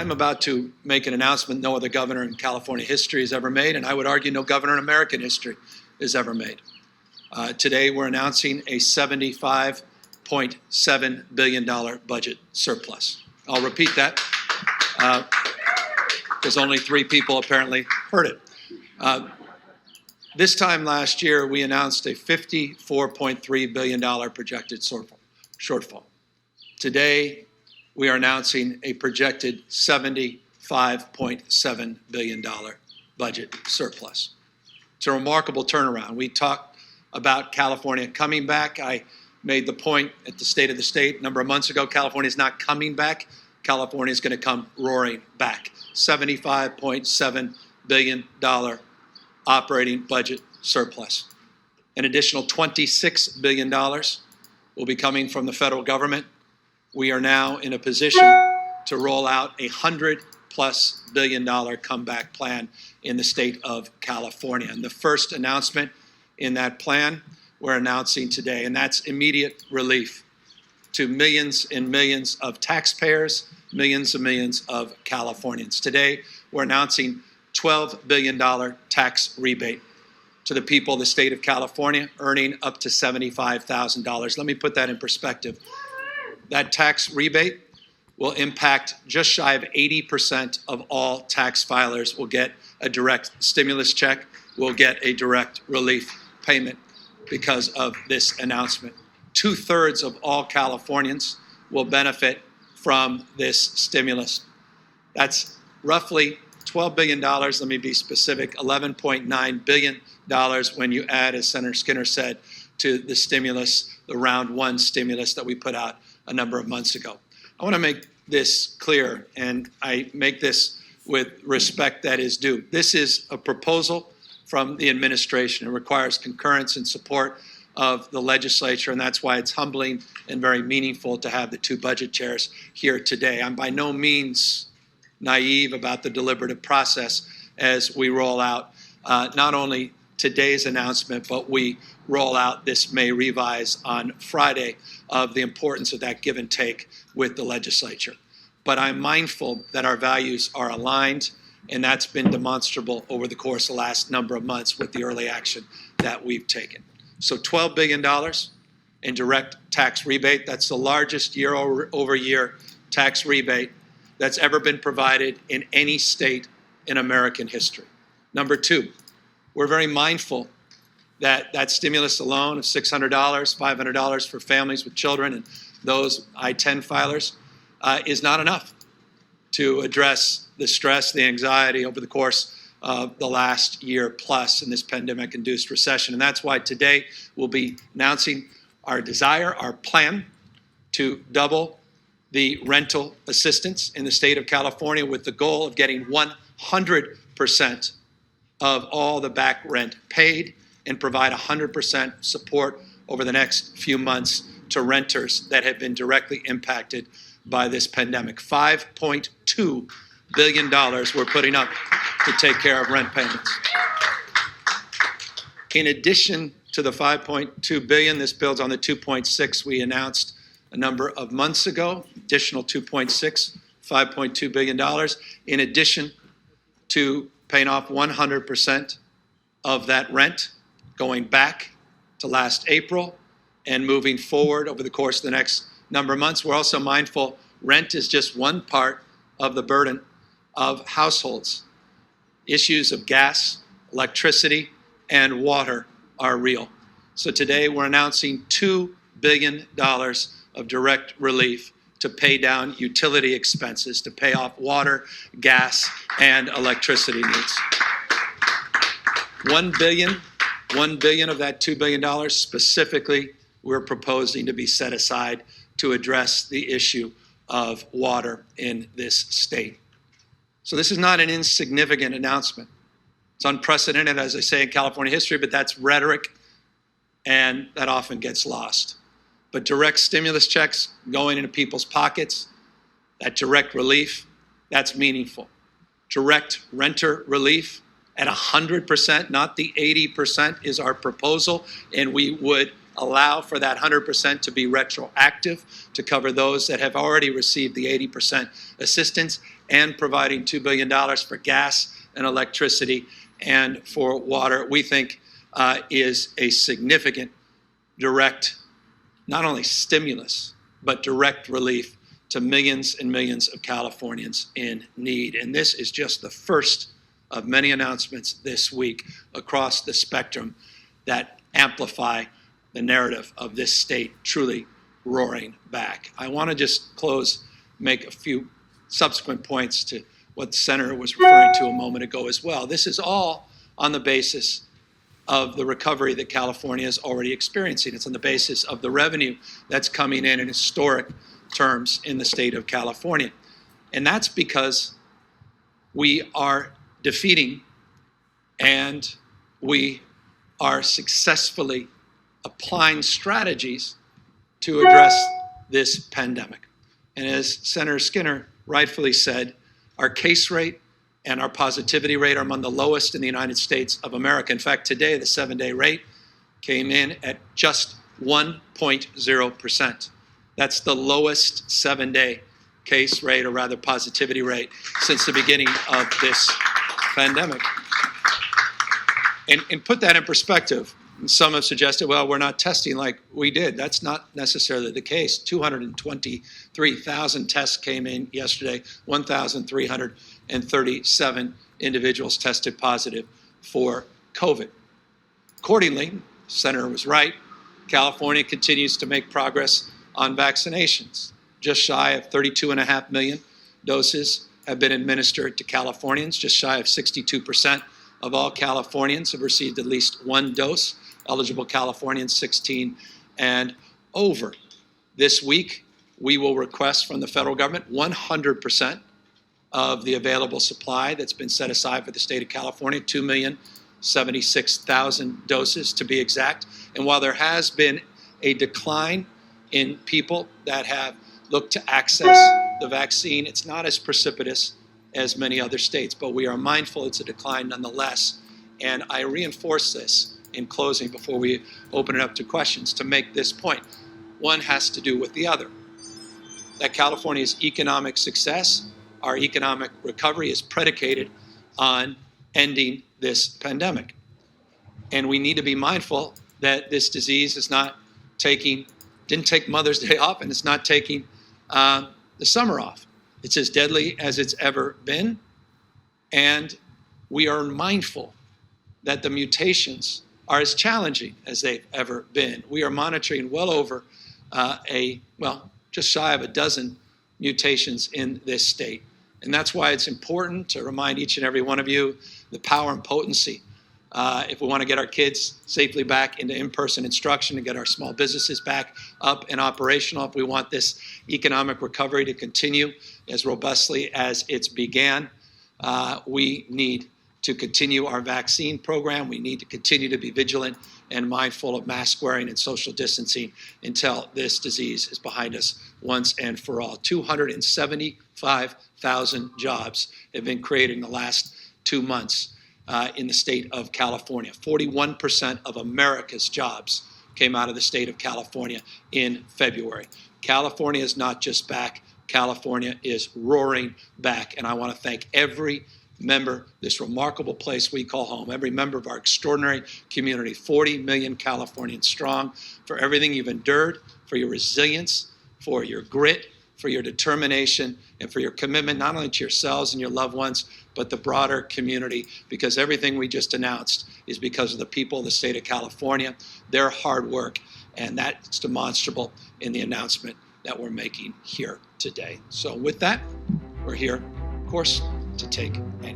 I'm about to make an announcement no other governor in California history has ever made, and I would argue no governor in American history has ever made. Today, we're announcing a $75.7 billion budget surplus. I'll repeat that because only 3 people apparently heard it. This time last year, we announced a $54.3 billion projected shortfall. Today, we are announcing a projected $75.7 billion budget surplus. It's a remarkable turnaround. We talked about California coming back. I made the point at the State of the State a number of months ago, California is not coming back. California is going to come roaring back. $75.7 billion operating budget surplus. An additional $26 billion will be coming from the federal government. We are now in a position to roll out a $100+ billion comeback plan in the state of California. And the first announcement in that plan we're announcing today, and that's immediate relief to millions and millions of taxpayers, millions and millions of Californians. Today, we're announcing $12 billion tax rebate to the people of the state of California earning up to $75,000. Let me put that in perspective. That tax rebate will impact just shy of 80% of all tax filers will get a direct stimulus check, will get a direct relief payment because of this announcement. 2/3 of all Californians will benefit from this stimulus. That's roughly $12 billion, let me be specific, $11.9 billion when you add, as Senator Skinner said, to the stimulus, the round 1 stimulus that we put out a number of months ago. I want to make this clear, and I make this with respect that is due. This is a proposal from the administration. It requires concurrence and support of the legislature, and that's why it's humbling and very meaningful to have the 2 budget chairs here today. I'm by no means naive about the deliberative process as we roll out not only today's announcement, but we roll out this May revise on Friday of the importance of that give and take with the legislature. But I'm mindful that our values are aligned, and that's been demonstrable over the course of the last number of months with the early action that we've taken. So $12 billion in direct tax rebate. That's the largest year-over-year tax rebate that's ever been provided in any state in American history. Number 2, we're very mindful that that stimulus alone of $600, $500 for families with children and those I-10 filers is not enough to address the stress, the anxiety over the course of the last year plus in this pandemic-induced recession. And that's why today we'll be announcing our desire, our plan to double the rental assistance in the state of California with the goal of getting 100% of all the back rent paid and provide 100% support over the next few months to renters that have been directly impacted by this pandemic. $5.2 billion we're putting up to take care of rent payments. In addition to the $5.2 billion, this builds on the $2.6 we announced a number of months ago, additional $2.6, $5.2 billion, in addition to paying off 100% of that rent going back to last April and moving forward over the course of the next number of months. We're also mindful rent is just one part of the burden of households. Issues of gas, electricity, and water are real. So today we're announcing $2 billion of direct relief to pay down utility expenses, to pay off water, gas, and electricity needs. $1 billion of that $2 billion specifically we're proposing to be set aside to address the issue of water in this state. So this is not an insignificant announcement. It's unprecedented, as I say, in California history, but that's rhetoric, and that often gets lost. But direct stimulus checks going into people's pockets, that direct relief, that's meaningful. Direct renter relief at 100%, not the 80% is our proposal, and we would allow for that 100% to be retroactive to cover those that have already received the 80% assistance, and providing $2 billion for gas and electricity and for water, we think is a significant direct, not only stimulus, but direct relief to millions and millions of Californians in need. And this is just the first of many announcements this week across the spectrum that amplify the narrative of this state truly roaring back. I want to just close, make a few subsequent points to what the Senator was referring to a moment ago as well. This is all on the basis of the recovery that California is already experiencing. It's on the basis of the revenue that's coming in historic terms in the state of California. And that's because we are defeating and we are successfully applying strategies to address this pandemic. And as Senator Skinner rightfully said, our case rate and our positivity rate are among the lowest in the United States of America. In fact, today the 7-day rate came in at just 1.0%. That's the lowest 7-day case rate, or rather positivity rate, since the beginning of this pandemic. And put that in perspective, some have suggested, well, we're not testing like we did. That's not necessarily the case. 223,000 tests came in yesterday, 1,337 individuals tested positive for COVID. Accordingly, the Senator was right, California continues to make progress on vaccinations. Just shy of 32.5 million doses have been administered to Californians. Just shy of 62% of all Californians have received at least one dose. Eligible Californians 16 and over. This week, we will request from the federal government 100% of the available supply that's been set aside for the state of California, 2,076,000 doses to be exact. And while there has been a decline in people that have looked to access the vaccine, it's not as precipitous as many other states, but we are mindful it's a decline nonetheless. And I reinforce this in closing before we open it up to questions to make this point. One has to do with the other. That California's economic success, our economic recovery, is predicated on ending this pandemic. And we need to be mindful that this disease is not didn't take Mother's Day off, and it's not taking the summer off. It's as deadly as it's ever been. And we are mindful that the mutations are as challenging as they've ever been. We are monitoring well over just shy of a dozen mutations in this state. And that's why it's important to remind each and every one of you the power and potency. If we want to get our kids safely back into in-person instruction and get our small businesses back up and operational, if we want this economic recovery to continue as robustly as it's began, we need to continue our vaccine program. We need to continue to be vigilant and mindful of mask wearing and social distancing until this disease is behind us once and for all. 275,000 jobs have been created in the last 2 months in the state of California. 41% of America's jobs came out of the state of California in February. California is not just back. California is roaring back. And I want to thank every member, this remarkable place we call home, every member of our extraordinary community, 40 million Californians strong, for everything you've endured, for your resilience, for your grit, for your determination, and for your commitment not only to yourselves and your loved ones, but the broader community, because everything we just announced is because of the people of the state of California, their hard work, and that's demonstrable in the announcement that we're making here today. So with that, we're here, of course, to take any